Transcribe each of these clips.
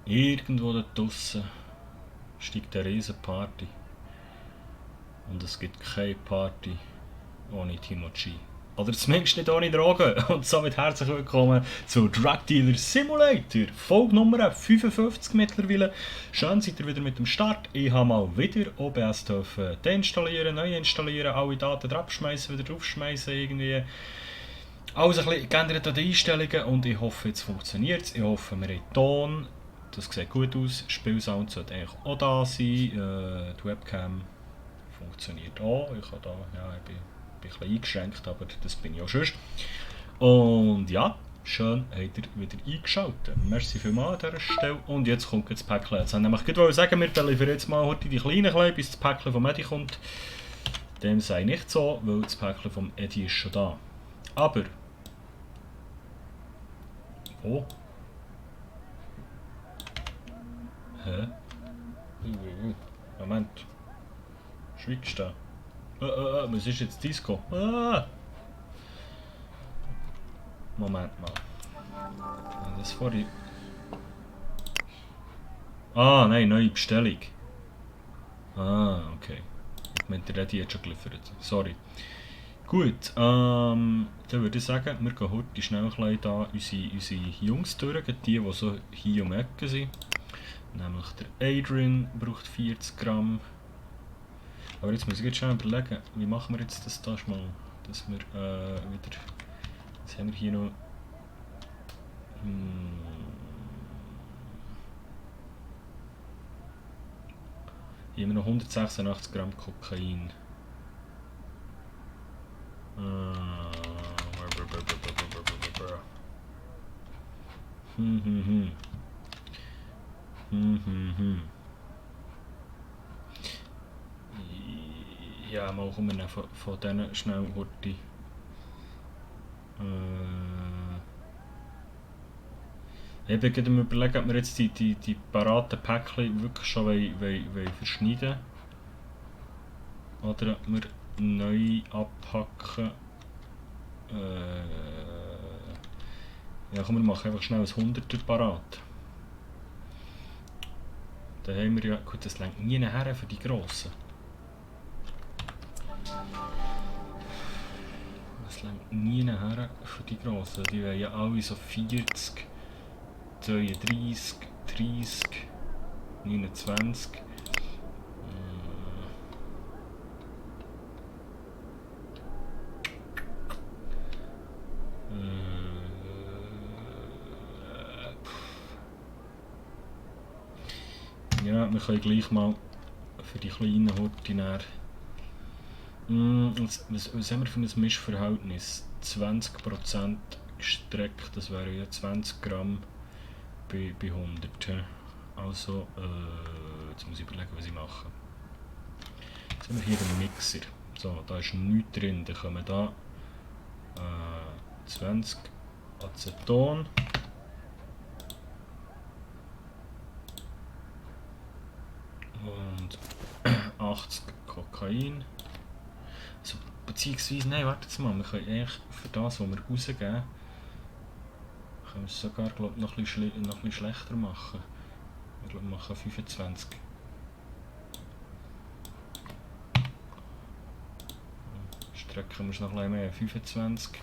Irgendwo da draussen steigt eine riesen Party. Und es gibt keine Party ohne Timo G. Oder zumindest nicht ohne Drogen. Und somit herzlich willkommen zu Drug Dealer Simulator. Folge Nummer 55 mittlerweile. Schön seid ihr wieder mit dem Start. Ich habe mal wieder OBS deinstallieren, neu installieren, alle Daten abschmeißen, wieder draufschmeißen irgendwie. Alles ein bisschen geändert an den Einstellungen und ich hoffe, jetzt funktioniert es. Ich hoffe, wir haben Ton. Das sieht gut aus. Spielsound sollte eigentlich auch da sein. Die Webcam funktioniert auch. Ich habe da, ja, ich bin ein bisschen eingeschränkt, aber das bin ich auch schon. Und ja, schön habt ihr wieder eingeschaltet. Merci vielmals an dieser Stelle. Und jetzt kommt das Päckchen. Jetzt wollte ich nämlich sagen, wir deliverieren jetzt mal heute die kleinen klein, bis das Päckchen vom Eddie kommt. Dem sei nicht so, weil das Päckchen vom Eddie ist schon da. Aber... Oh. Hä? Moment. Schweigst du da? Was ist jetzt Disco? Moment mal. Das vorhin... Ah, nein, neue Bestellung. Ah, okay. Ich meinte, der Eddie hat schon geliefert. Sorry. Gut, dann würde ich sagen, wir gehen heute schnell ein da unsere Jungs durch, die so hier um die Ecke sind. Nämlich der Adrian braucht 40 Gramm. Aber jetzt muss ich jetzt schnell überlegen, wie machen wir jetzt das mal, dass wir wieder... Jetzt haben wir hier noch... Hier haben wir noch 186 Gramm Kokain. Ja, machen wir von denen schnell heute. Ich bin gerade am überlegen, ob wir jetzt die paraten Päckchen wirklich schon verschneiden wollen. Oder ob wir neu abpacken. Ja, komm, wir machen einfach schnell ein 100er parat. Da haben wir ja... Gut, das reicht nie nachher für die grossen. Das reicht nie nachher für die grossen. Die wollen ja alle so 40, 32, 30, 29. Ja, wir können gleich mal für die kleinen Horti was haben wir für ein Mischverhältnis? 20% gestreckt, das wären ja 20 Gramm bei 100. Also, jetzt muss ich überlegen, was ich mache. Jetzt haben wir hier den Mixer. So, da ist nichts drin, dann kommen da 20 Aceton. Und 80 Kokain. Also, beziehungsweise, nein, wartet mal, wir können eigentlich für das, was wir rausgeben, können wir es sogar, glaub, noch ein bisschen schlechter machen. Ich glaube, wir machen 25. Strecken wir es noch ein bisschen mehr, 25.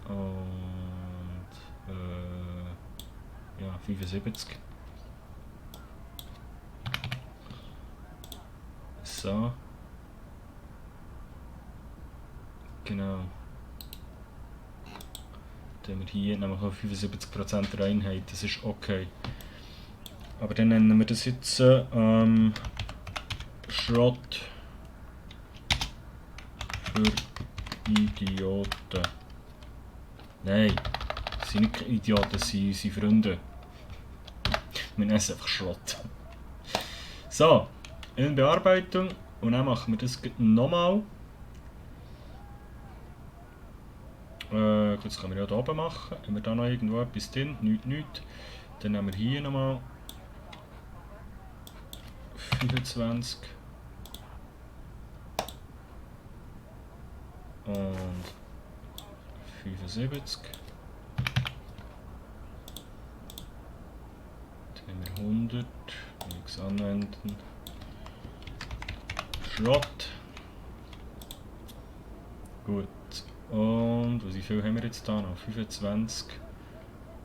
Und ja, 75. So. Genau. Dann haben wir hier nämlich auch 75% Reinheit, das ist okay. Aber dann nennen wir das jetzt Schrott für Idioten. Nein, das sind nicht Idioten, das sind Freunde. Wir nennen es einfach Schrott. So, in Bearbeitung. Und dann machen wir das nochmal. Gut, das können wir ja hier oben machen. Haben wir da noch irgendwo etwas drin? Nichts. Dann nehmen wir hier nochmal 25. Und 75. 100. Nichts anwenden. Schrott. Gut. Und wie viel haben wir jetzt da noch? 25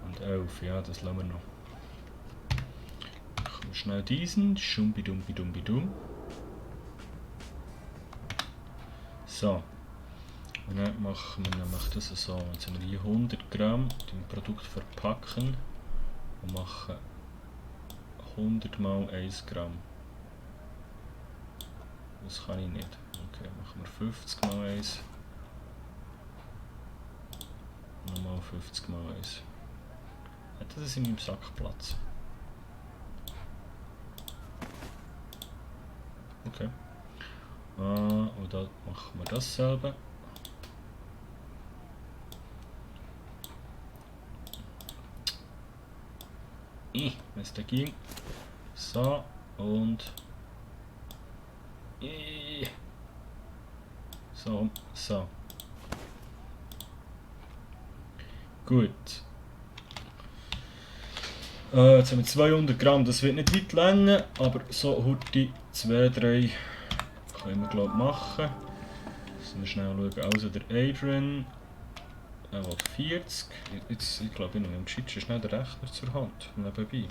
und 11. Ja, das lassen wir noch. Machen wir schnell diesen. Schumbidum. So. Und dann machen wir nämlich das so. Jetzt haben wir hier 100 Gramm im Produkt verpacken und machen 100 mal 1 Gramm. Das kann ich nicht. Okay, machen wir 50 mal 1. Nochmal 50 mal 1. Hat das in meinem Sack Platz? Okay. Und dann machen wir dasselbe. Wenn es da ging. So, und so. Gut. Jetzt haben wir 200 Gramm, das wird nicht weit länger, aber so Hurti 2, 3 können wir glaube ich machen. Müssen wir schnell schauen. Also der Adrian, er will 40. Jetzt, ich glaube, ich nehme am Schitschen schnell den Rechner zur Hand, nebenbei.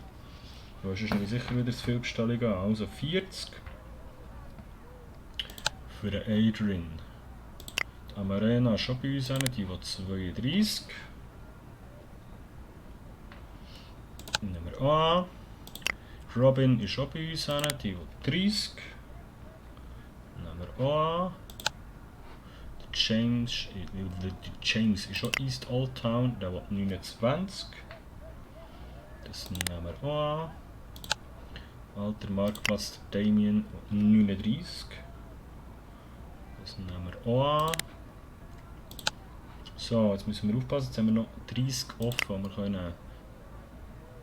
Du hast schon sicher wieder zu viel Bestellung an. Also 40 für den Adrian. Die Amarena ist schon bei uns, die will 32. Nehmen wir an. Robin ist auch bei uns, die will 30. Nehmen wir an. James ist schon East Old Town, der will 29. Das nehmen wir an. Alter Marktplatz Damien 39. Das nehmen wir auch an. So, jetzt müssen wir aufpassen, jetzt haben wir noch 30 offen, die wir können.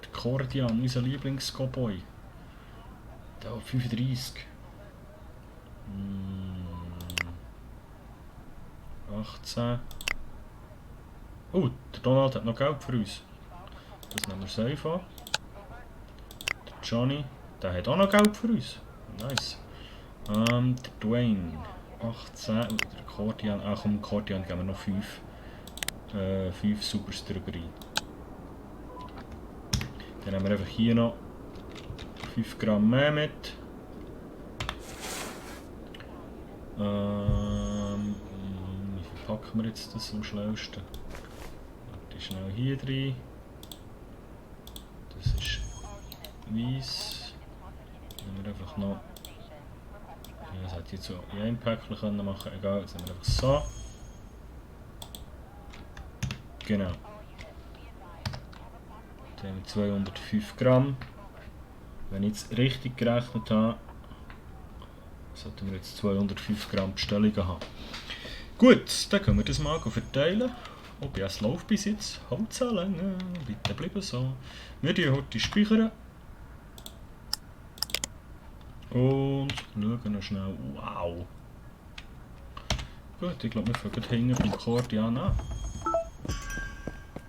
Der Cordian, unser Lieblings-Cowboy. Der hat 35. 18. Oh, der Donald hat noch Geld für uns. Das nehmen wir safe an. Der Johnny, der hat auch noch Geld für uns. Nice. Der Dwayne, 18. Der Cordian, komm, Cordian geben wir noch 5. 5 Supers drüber rein. Dann haben wir einfach hier noch 5 Gramm mehr mit. Wie verpacken wir jetzt das am schnellsten? Die schnell hier drin. Das ist weiss. Nehmen wir einfach noch. Ja, das hätte ich jetzt so in einem Päckchen machen können. Egal, jetzt nehmen wir einfach so. Genau. Dann haben wir 205 Gramm. Wenn ich jetzt richtig gerechnet habe, sollten wir jetzt 205 Gramm Bestellungen haben. Gut, dann können wir das mal verteilen. OBS läuft bis jetzt. Hauptzahlen, bitte bleiben so. Wir speichern heute speichern. Und schauen noch schnell. Wow! Gut, ich glaube, wir fangen hinten beim Cordian an.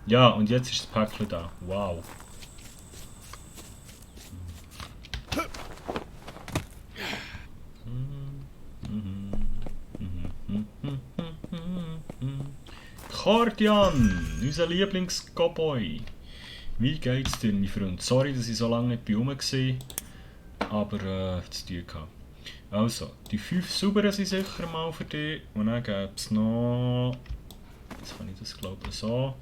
Ja, und jetzt ist das Päckchen da. Wow! Cordian, unser Lieblings-Cowboy. Wie geht's dir, mein Freund? Sorry, dass ich so lange nicht bei rum war, aber zu tun gehabt. Also, die 5 sauberen sind sicher mal für dich. Und dann gäbe es noch. Jetzt kann ich das glaube ich so.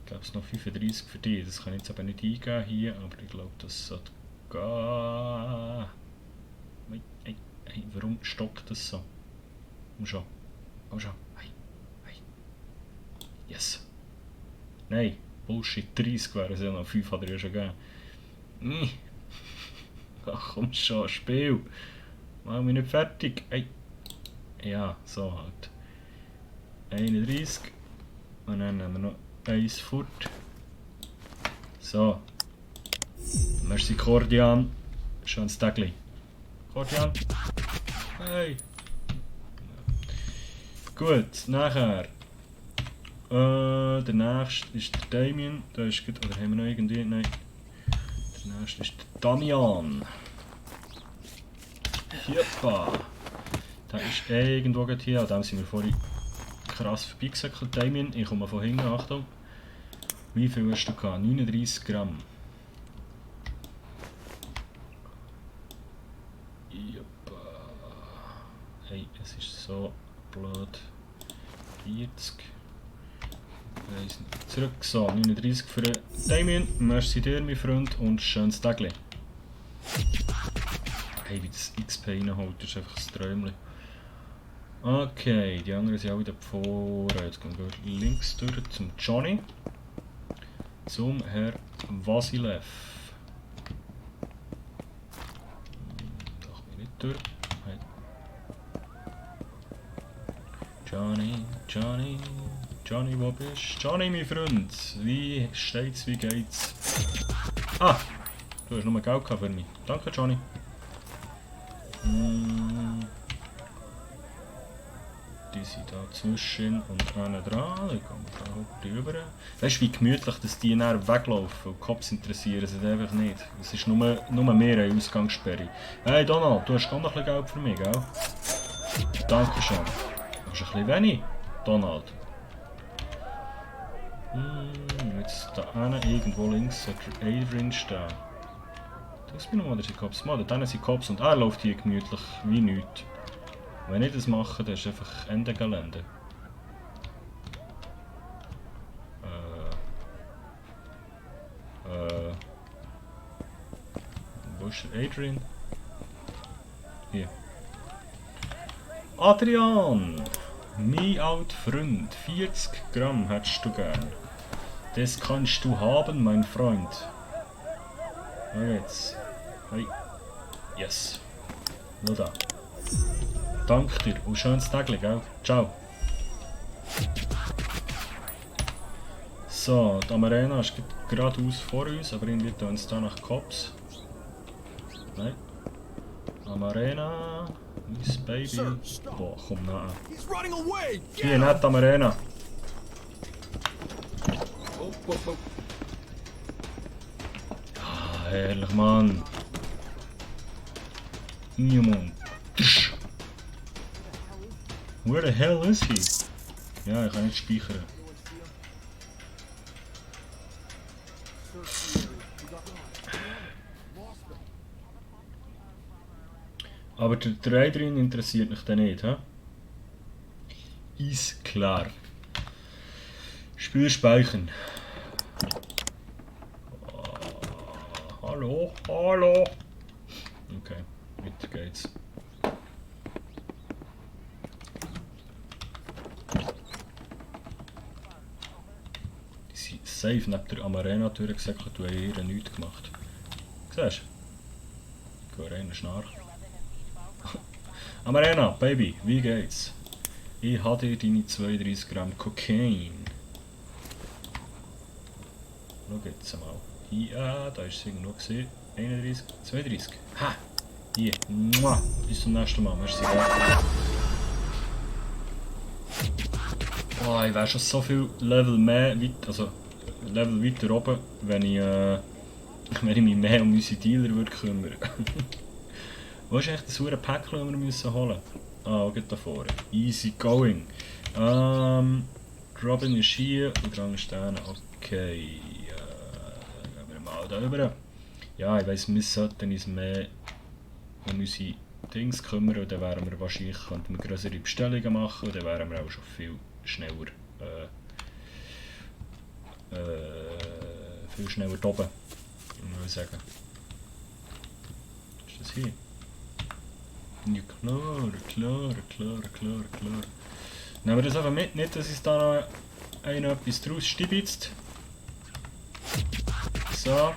Gäbe es noch 35 für dich. Das kann ich jetzt aber nicht eingeben hier, aber ich glaube, das sollte gehen. Hey, warum stockt das so? Komm schon. Komm schon. Hey. Yes. Nein, Bullshit, 30 wären es ja noch, 5 hat er ja schon gegeben. Ach komm schon, Spiel. Mach mich nicht fertig. Hey. Ja, so halt. 31. Und dann nehmen wir noch 1 fort. So. Merci Cordian. Schönes Tagli. Cordian. Hey. Gut, nachher. Der nächste ist der Damien. Da ist gut, oder haben wir noch irgendwie? Nein. Der nächste ist der Damian. Hiepa! Der ist irgendwo hier, an dem sind wir vorhin krass vorbeigesäckelt. Damien, ich komme von hinten, Achtung. Wie viel hast du gehabt? 39 Gramm. Hiepa! Hey, es ist so blöd. 40. Zurück, so, 39 für Damien. Merci dir, mein Freund, und schönes Tagli. Hey, wie das XP reinholt, das ist einfach ein Träumchen. Okay, die anderen sind auch wieder vor. Jetzt gehen wir links durch zum Johnny. Zum Herr Vasilev. Da komme ich nicht durch. Hey. Johnny, wo bist du? Johnny, mein Freund, wie steht's, wie geht's? Ah, du hast nur Geld für mich. Danke, Johnny. Die sind da zwischen und einer dran. Ich komme da rüber. Weißt du, wie gemütlich dass die dann weglaufen? Und Cops interessieren sich einfach nicht. Es ist nur mehr eine Ausgangssperre. Hey Donald, du hast gar noch ein bisschen Geld für mich, gell? Dankeschön. Du hast ein bisschen wenig, Donald. Jetzt da hinten irgendwo links sollte Adrian stehen. Das bin nochmal der Cops. Mal, dann sind Cops und er läuft hier gemütlich wie nichts. Wenn ich das mache, dann ist einfach Ende Gelände. Wo ist der Adrian? Hier. Adrian! Mein alter Freund, 40 Gramm hättest du gern. Das kannst du haben, mein Freund. Na jetzt. Hey. Yes. Nur da. Danke dir und schönes Tag, gell? Ciao. So, die Amarena ist geradeaus vor uns, aber irgendwie tun uns da nach Cops. Nein. Amarena. Mein Baby. Boah, komm nach. Hier, nicht Amarena. Ah, herrlich, Mann. Niemand. Where the hell is he? Ja, ich kann nicht speichern. Aber der Adrian interessiert mich dann nicht, hä? Ist klar. Spiel speichern. Hallo, hallo. Okay, weiter geht's. Die sind safe neben der Amarena-Tür gesagt, du hast hier nichts gemacht. Siehst du? Ich höre einen Schnarch. Amarena, Baby, wie geht's? Ich habe dir deine 32 Gramm Kokain. Schau jetzt mal. Hier, da ist es irgendwo gesehen. 31, 32. Ha! Hier. Mua. Bis zum nächsten Mal. Merci. Oh, ich wäre schon so viel Level mehr, also Level weiter oben, wenn ich mich mehr um unsere Dealer würde kümmern. Wo ist eigentlich das saure Päckchen, das wir müssen holen? Ah, geht da vorne. Easy going. Robin ist hier und dran ist der. Okay. Gehen wir mal da rüber. Ja, ich weiss, wir sollten uns mehr um unsere Dings kümmern und dann wären wir wahrscheinlich, könnten wir größere Bestellungen machen und dann wären wir auch schon viel schneller da oben, würde ich sagen. Was ist das hier? Ja, klar. Nehmen wir das einfach mit, nicht dass es da noch einer etwas draus stibitzt. So.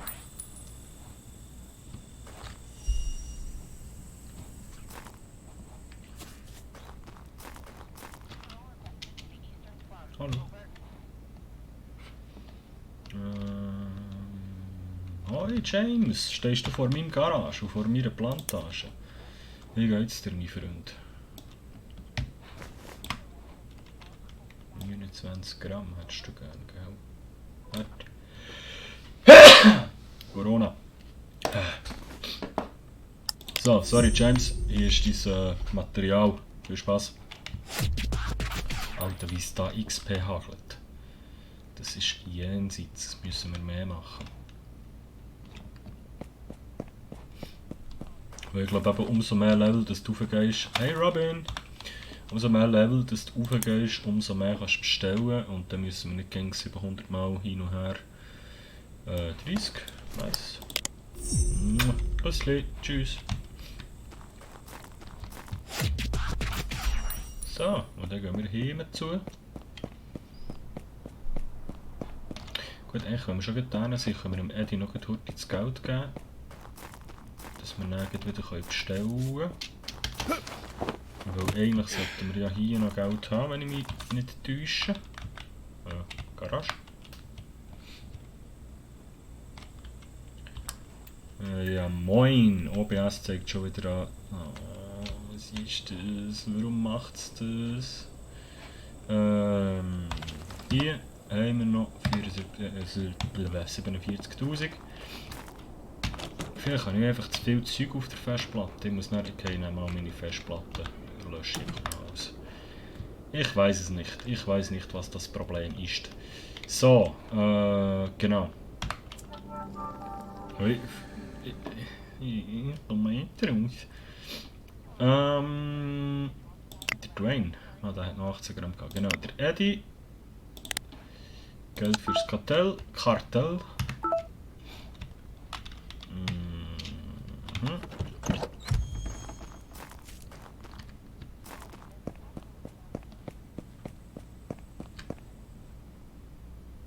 Hallo. Hoi James, stehst du vor meinem Garage und vor meiner Plantage? Wie geht's dir, mein Freund? 29 Gramm hättest du gern, gell? Warte. Corona. So, sorry James, hier ist dein Material. Viel Spaß. Alter, wie es da XP hagelt. Das ist jenseits, das müssen wir mehr machen. Weil ich glaube, umso mehr Level dass du raufgehst. Hey Robin! Umso mehr Level dass du raufgehst, umso mehr kannst du bestellen. Und dann müssen wir nicht gegen 700 Mal hin und her. 30. Nice. Küssli. Tschüss. So, und dann gehen wir hier zu. Gut, eigentlich, wenn wir schon da sind, können wir dem Eddie noch kurz das Geld geben. Dass wir dann wieder bestellen können. Weil eigentlich sollten wir ja hier noch Geld haben, wenn ich mich nicht täusche. Garage. Ja, moin! OBS zeigt schon wieder an. Oh, was ist das? Warum macht es das? Hier haben wir noch 47.000. Vielleicht habe ich einfach zu viel Zeug auf der Festplatte. Ich muss nicht mal meine Festplatte löschen. Ich weiß es nicht. Ich weiß nicht, was das Problem ist. So, genau. Ich komme nicht raus. Der Dwayne. Ah, der hat noch 18 Gramm gehabt. Genau, der Eddie. Geld fürs Kartell.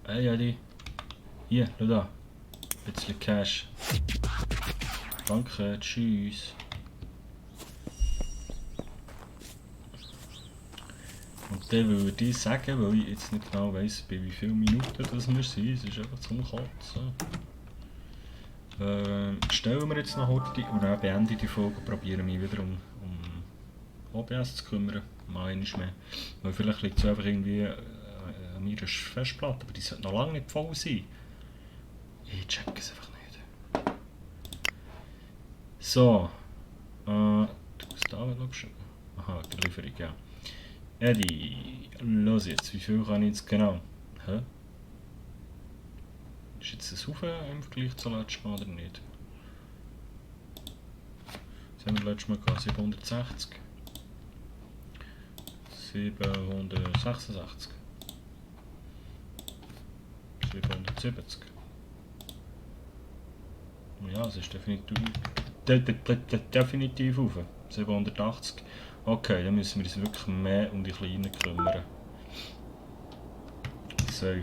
Hey Eddie. Hier, schau da. Ein bisschen Cash. Danke, tschüss. Und dann würde ich sagen, weil ich jetzt nicht genau weiss, bei wie vielen Minuten das wir sind, es ist einfach zum Kotzen. Stellen wir jetzt noch heute und dann beende ich die Folge und probiere mich wieder um OBS zu kümmern. Mal nicht mehr. Weil vielleicht liegt es einfach irgendwie an meiner Festplatte, aber die sollte noch lange nicht voll sein. Ich check es einfach nicht. So. Du musst da glaubst du. Aha, die Lieferung, ja. Eddie, los jetzt, wie viel kann ich jetzt genau? Hä? Ist jetzt das Haufen im Vergleich zum letzten Mal oder nicht? Was haben wir letztes Mal gehabt? 760. 766. 770. Ja, es ist definitiv auf. 780. Okay, dann müssen wir uns wirklich mehr um die Kleinen kümmern. Safe.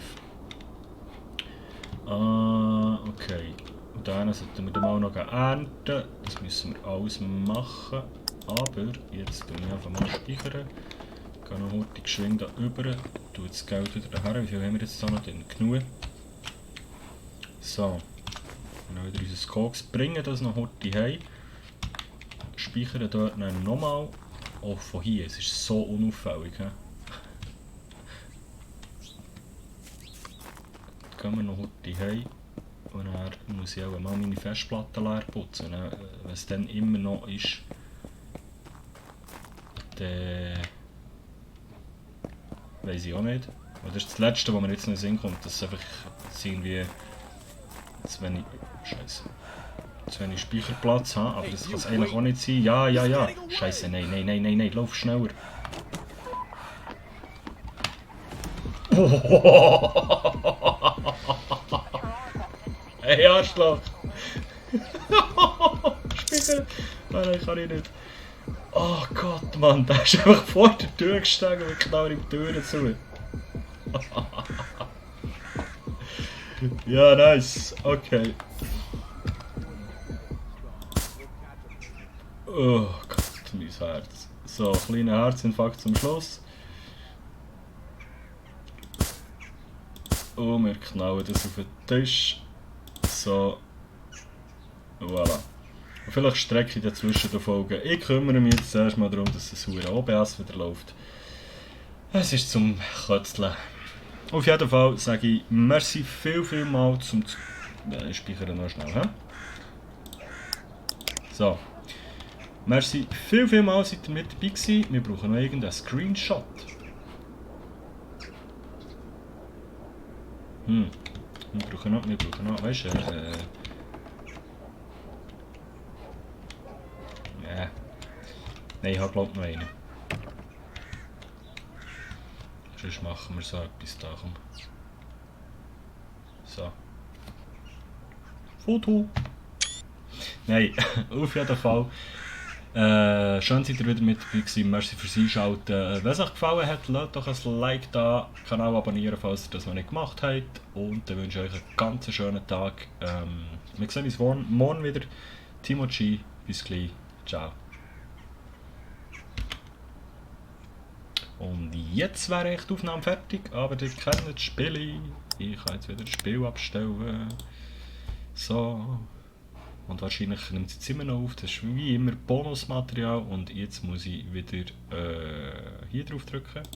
Okay. Und dann sollten wir dann mal noch ernten. Das müssen wir alles machen. Aber jetzt tue ich einfach mal speichern. Ich gehe noch heute geschwind da rüber. Tue das Geld wieder daher. Wie viel haben wir jetzt da noch drin? Genug. So. Dann wieder unser Koks bringen, das noch heute heim. Speichern dort dann nochmal. Oh, von hier, es ist so unauffällig. He? Dann gehen wir noch heute heim. Und dann muss ich auch mal meine Festplatte leer putzen. Wenn es dann immer noch ist, dann weiss ich auch nicht. Aber das ist das Letzte, was mir jetzt noch in den Sinn kommt, dass einfach irgendwie zu wenig, Scheiße, zu wenig Speicherplatz habe, aber das kann es eigentlich auch nicht sein. Ja. Scheiße, nein, lauf schneller. Hey Arschloch! Speichern! Nein, kann ich nicht. Oh Gott, Mann, der ist einfach vor der Tür gestanden und knallt ihm die Türen zu. Ja, nice. Okay. Oh Gott, mein Herz. So, kleiner Herzinfarkt zum Schluss. Und wir knallen das auf den Tisch. So. Voilà. Und vielleicht strecke ich dazwischen die Folge. Ich kümmere mich jetzt erstmal darum, dass das saure OBS wieder läuft. Es ist zum Kötzeln. Auf jeden Fall sage ich merci viel mal zum... Ich speichere noch schnell. He? So. Merci vielmals, seid ihr mit dabei gewesen. Wir brauchen noch irgendeinen Screenshot. Wir brauchen noch, weißt du, Nein, ich habe glaube noch einen. Sonst machen wir so etwas da, komm. So. Foto! Nein, auf jeden Fall. Schön, seid ihr wieder mit dabei gewesen. Merci fürs Einschalten. Wenn es euch gefallen hat, lasst doch ein Like da, Kanal abonnieren, falls ihr das noch nicht gemacht habt. Und dann wünsche ich euch einen ganz schönen Tag. Wir sehen uns morgen wieder. Timo G, bis gleich. Ciao. Und jetzt wäre echt die Aufnahme fertig, aber ihr kennt das Spiel. Ich kann jetzt wieder das Spiel abstellen. So. Und wahrscheinlich nimmt es jetzt immer noch auf. Das ist wie immer Bonusmaterial. Und jetzt muss ich wieder hier drauf drücken.